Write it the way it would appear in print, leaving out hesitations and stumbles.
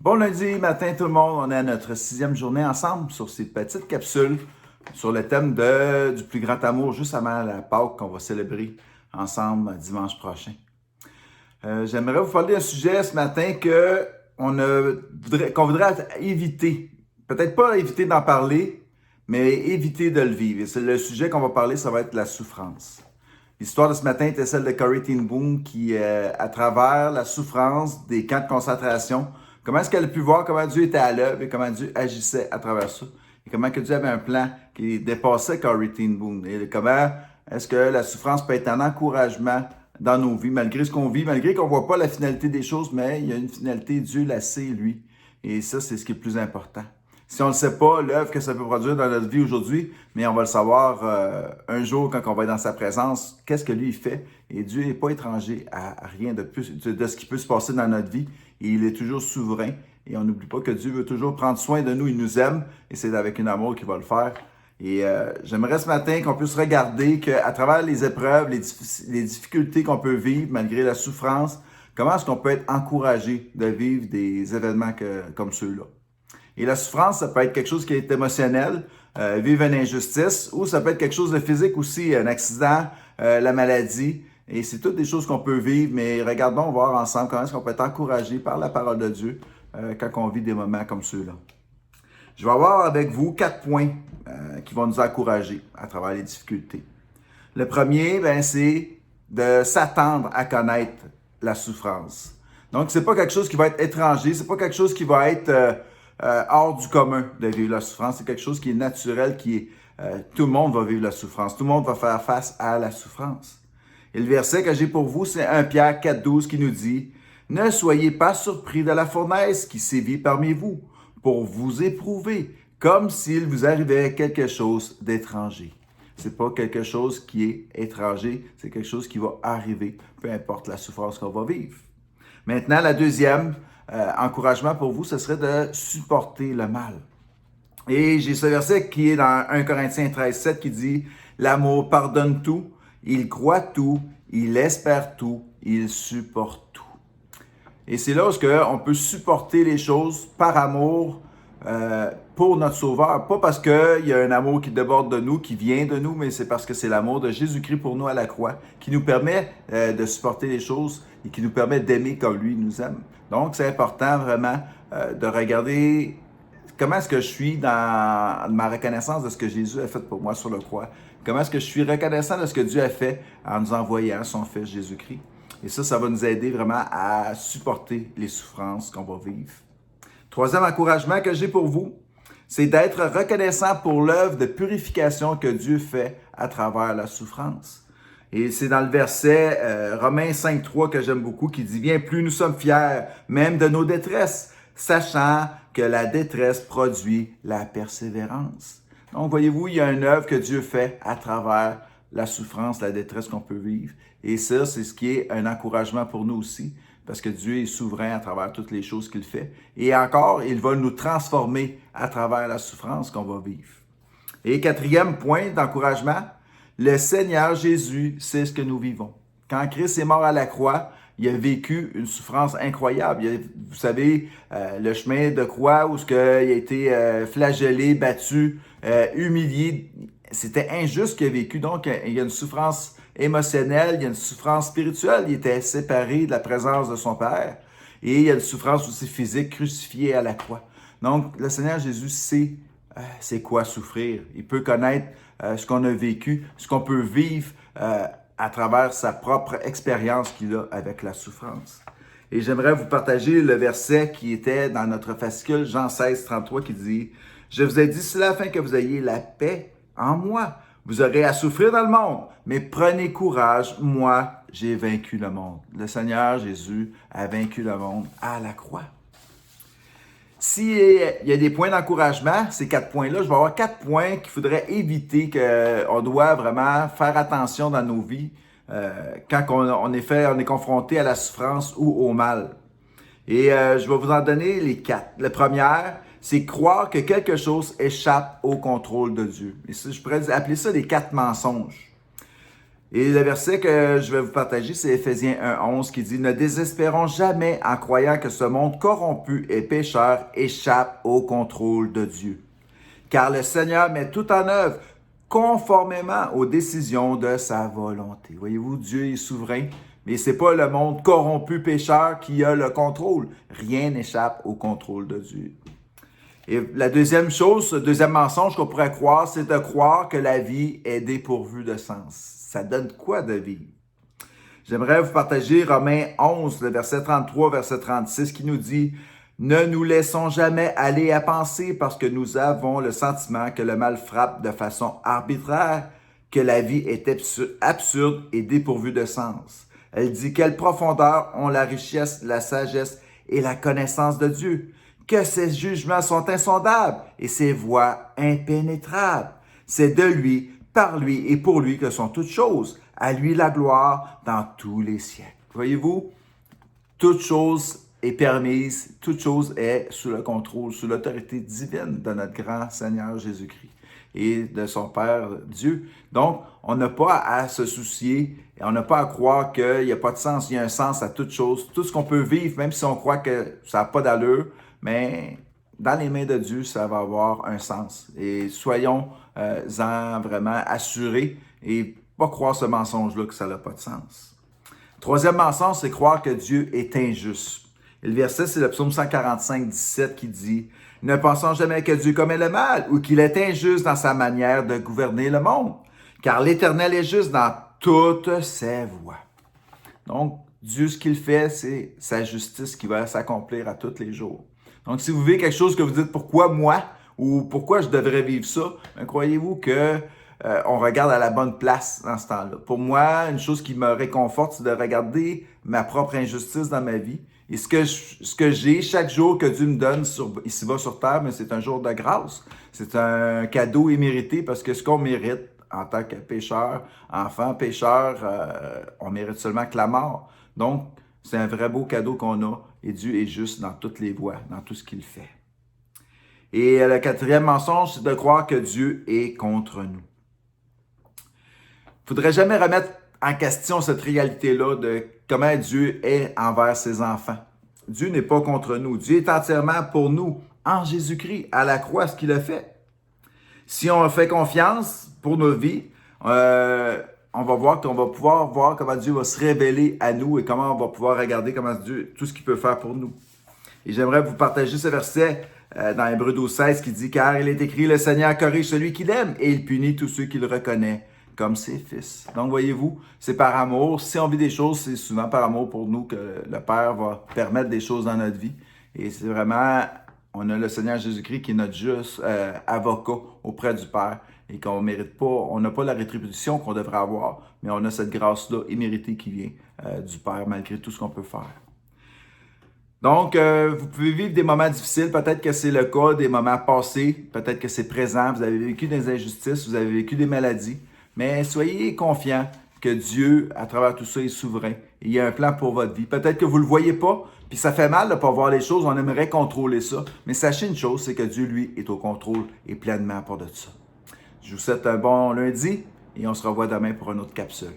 Bon lundi matin tout le monde, on est à notre 6e journée ensemble sur ces petites capsules sur le thème du plus grand amour juste avant la Pâque qu'on va célébrer ensemble dimanche prochain. J'aimerais vous parler d'un sujet ce matin qu'on voudrait éviter. Peut-être pas éviter d'en parler, mais éviter de le vivre. Et c'est le sujet qu'on va parler, ça va être la souffrance. L'histoire de ce matin était celle de Corrie ten Boom qui, à travers la souffrance des camps de concentration, comment est-ce qu'elle a pu voir comment Dieu était à l'œuvre et comment Dieu agissait à travers ça? Et comment que Dieu avait un plan qui dépassait Corrie ten Boom? Et comment est-ce que la souffrance peut être un encouragement dans nos vies, malgré ce qu'on vit, malgré qu'on ne voit pas la finalité des choses, mais il y a une finalité, Dieu la sait, lui. Et ça, c'est ce qui est le plus important. Si on ne le sait pas, l'œuvre que ça peut produire dans notre vie aujourd'hui, mais on va le savoir un jour quand on va être dans sa présence, qu'est-ce que lui il fait. Et Dieu n'est pas étranger à rien de plus de ce qui peut se passer dans notre vie. Et il est toujours souverain. Et on n'oublie pas que Dieu veut toujours prendre soin de nous. Il nous aime et c'est avec un amour qu'il va le faire. Et j'aimerais ce matin qu'on puisse regarder qu'à travers les épreuves, les difficultés qu'on peut vivre malgré la souffrance, comment est-ce qu'on peut être encouragé de vivre des événements comme ceux-là. Et la souffrance, ça peut être quelque chose qui est émotionnel, vivre une injustice, ou ça peut être quelque chose de physique aussi, un accident, la maladie. Et c'est toutes des choses qu'on peut vivre, mais regardons voir ensemble comment est-ce qu'on peut être encouragé par la parole de Dieu quand on vit des moments comme ceux-là. Je vais avoir avec vous 4 points qui vont nous encourager à travers les difficultés. Le premier, c'est de s'attendre à connaître la souffrance. Donc, c'est pas quelque chose qui va être étranger, c'est pas quelque chose qui va être hors du commun de vivre la souffrance. C'est quelque chose qui est naturel, tout le monde va vivre la souffrance. Tout le monde va faire face à la souffrance. Et le verset que j'ai pour vous, c'est 1 Pierre 4,12 qui nous dit « Ne soyez pas surpris de la fournaise qui sévit parmi vous, pour vous éprouver, comme s'il vous arrivait quelque chose d'étranger. » C'est pas quelque chose qui est étranger, c'est quelque chose qui va arriver, peu importe la souffrance qu'on va vivre. Maintenant, la deuxième encouragement pour vous, ce serait de supporter le mal. Et j'ai ce verset qui est dans 1 Corinthiens 13,7 qui dit « L'amour pardonne tout, il croit tout, il espère tout, il supporte tout. » Et c'est là où on peut supporter les choses par amour pour notre Sauveur. Pas parce qu'il y a un amour qui déborde de nous, qui vient de nous, mais c'est parce que c'est l'amour de Jésus-Christ pour nous à la croix qui nous permet de supporter les choses et qui nous permet d'aimer comme lui nous aime. Donc, c'est important vraiment de regarder comment est-ce que je suis dans ma reconnaissance de ce que Jésus a fait pour moi sur la croix. Comment est-ce que je suis reconnaissant de ce que Dieu a fait en nous envoyant son Fils Jésus-Christ. Et ça va nous aider vraiment à supporter les souffrances qu'on va vivre. Troisième encouragement que j'ai pour vous, c'est d'être reconnaissant pour l'œuvre de purification que Dieu fait à travers la souffrance. Et c'est dans le verset Romains 5,3 que j'aime beaucoup qui dit « Bien plus nous sommes fiers, même de nos détresses, sachant que la détresse produit la persévérance. » Donc, voyez-vous, il y a une œuvre que Dieu fait à travers la souffrance, la détresse qu'on peut vivre. Et ça, c'est ce qui est un encouragement pour nous aussi, parce que Dieu est souverain à travers toutes les choses qu'il fait. Et encore, il va nous transformer à travers la souffrance qu'on va vivre. Et quatrième point d'encouragement, le Seigneur Jésus sait ce que nous vivons. Quand Christ est mort à la croix, il a vécu une souffrance incroyable. Vous savez, le chemin de croix où il a été flagellé, battu, humilié, c'était injuste qu'il a vécu. Donc, il y a une souffrance émotionnelle, il y a une souffrance spirituelle. Il était séparé de la présence de son Père. Et il y a une souffrance aussi physique, crucifié à la croix. Donc, le Seigneur Jésus sait c'est quoi souffrir. Il peut connaître ce qu'on a vécu, ce qu'on peut vivre à travers sa propre expérience qu'il a avec la souffrance. Et j'aimerais vous partager le verset qui était dans notre fascicule, Jean 16,33, qui dit « Je vous ai dit cela afin que vous ayez la paix en moi. Vous aurez à souffrir dans le monde, mais prenez courage, moi, j'ai vaincu le monde. » Le Seigneur Jésus a vaincu le monde à la croix. S'il y a des points d'encouragement, ces 4 points-là, je vais avoir 4 points qu'il faudrait éviter, qu'on doit vraiment faire attention dans nos vies quand on est confronté à la souffrance ou au mal. Et je vais vous en donner les 4. La première, c'est croire que quelque chose échappe au contrôle de Dieu. Et ça, je pourrais appeler ça les 4 mensonges. Et le verset que je vais vous partager, c'est Éphésiens 1:11 qui dit « Ne désespérons jamais en croyant que ce monde corrompu et pécheur échappe au contrôle de Dieu. Car le Seigneur met tout en œuvre conformément aux décisions de sa volonté. » Voyez-vous, Dieu est souverain, mais ce n'est pas le monde corrompu pécheur qui a le contrôle. Rien n'échappe au contrôle de Dieu. Et la deuxième chose, le deuxième mensonge qu'on pourrait croire, c'est de croire que la vie est dépourvue de sens. Ça donne quoi de vivre? J'aimerais vous partager Romains 11, le verset 33, verset 36, qui nous dit « Ne nous laissons jamais aller à penser parce que nous avons le sentiment que le mal frappe de façon arbitraire, que la vie est absurde et dépourvue de sens. » Elle dit « Quelle profondeur ont la richesse, la sagesse et la connaissance de Dieu, que ses jugements sont insondables et ses voies impénétrables. C'est de lui, par lui et pour lui que sont toutes choses. À lui la gloire dans tous les siècles. » Voyez-vous, toute chose est permise, toute chose est sous le contrôle, sous l'autorité divine de notre grand Seigneur Jésus-Christ et de son Père Dieu. Donc, on n'a pas à se soucier et on n'a pas à croire qu'il n'y a pas de sens. Il y a un sens à toute chose. Tout ce qu'on peut vivre, même si on croit que ça n'a pas d'allure, mais dans les mains de Dieu, ça va avoir un sens. Et soyons-en vraiment assurés et pas croire ce mensonge-là que ça n'a pas de sens. Troisième mensonge, c'est croire que Dieu est injuste. Et le verset, c'est le psaume 145, 17 qui dit « Ne pensons jamais que Dieu commet le mal ou qu'il est injuste dans sa manière de gouverner le monde, car l'Éternel est juste dans toutes ses voies. » Donc, Dieu, ce qu'il fait, c'est sa justice qui va s'accomplir à tous les jours. Donc, si vous vivez quelque chose que vous dites « Pourquoi moi? » ou « Pourquoi je devrais vivre ça? » croyez-vous que on regarde à la bonne place dans ce temps-là. Pour moi, une chose qui me réconforte, c'est de regarder ma propre injustice dans ma vie. Et ce que j'ai chaque jour que Dieu me donne ici-bas sur terre, mais c'est un jour de grâce. C'est un cadeau immérité parce que ce qu'on mérite en tant que pécheur, enfant pécheur, on mérite seulement que la mort. Donc, c'est un vrai beau cadeau qu'on a et Dieu est juste dans toutes les voies, dans tout ce qu'il fait. Et le quatrième mensonge, c'est de croire que Dieu est contre nous. Il ne faudrait jamais remettre en question cette réalité-là de comment Dieu est envers ses enfants. Dieu n'est pas contre nous. Dieu est entièrement pour nous, en Jésus-Christ, à la croix, ce qu'il a fait. Si on fait confiance pour nos vies, on va voir qu'on va pouvoir voir comment Dieu va se révéler à nous et comment on va pouvoir regarder comment Dieu, tout ce qu'il peut faire pour nous. Et j'aimerais vous partager ce verset dans Hébreux 12:16 qui dit « Car il est écrit, le Seigneur corrige celui qu'il aime et il punit tous ceux qu'il reconnaît comme ses fils. » Donc, voyez-vous, c'est par amour. Si on vit des choses, c'est souvent par amour pour nous que le Père va permettre des choses dans notre vie. Et c'est vraiment, on a le Seigneur Jésus-Christ qui est notre juste avocat auprès du Père et qu'on mérite pas, on n'a pas la rétribution qu'on devrait avoir, mais on a cette grâce-là imméritée qui vient du Père malgré tout ce qu'on peut faire. Donc, vous pouvez vivre des moments difficiles, peut-être que c'est le cas, des moments passés, peut-être que c'est présent, vous avez vécu des injustices, vous avez vécu des maladies, mais soyez confiants que Dieu, à travers tout ça, est souverain. Il y a un plan pour votre vie. Peut-être que vous ne le voyez pas, puis ça fait mal de ne pas voir les choses, on aimerait contrôler ça, mais sachez une chose, c'est que Dieu, lui, est au contrôle et pleinement pour de ça. Je vous souhaite un bon lundi et on se revoit demain pour une autre capsule.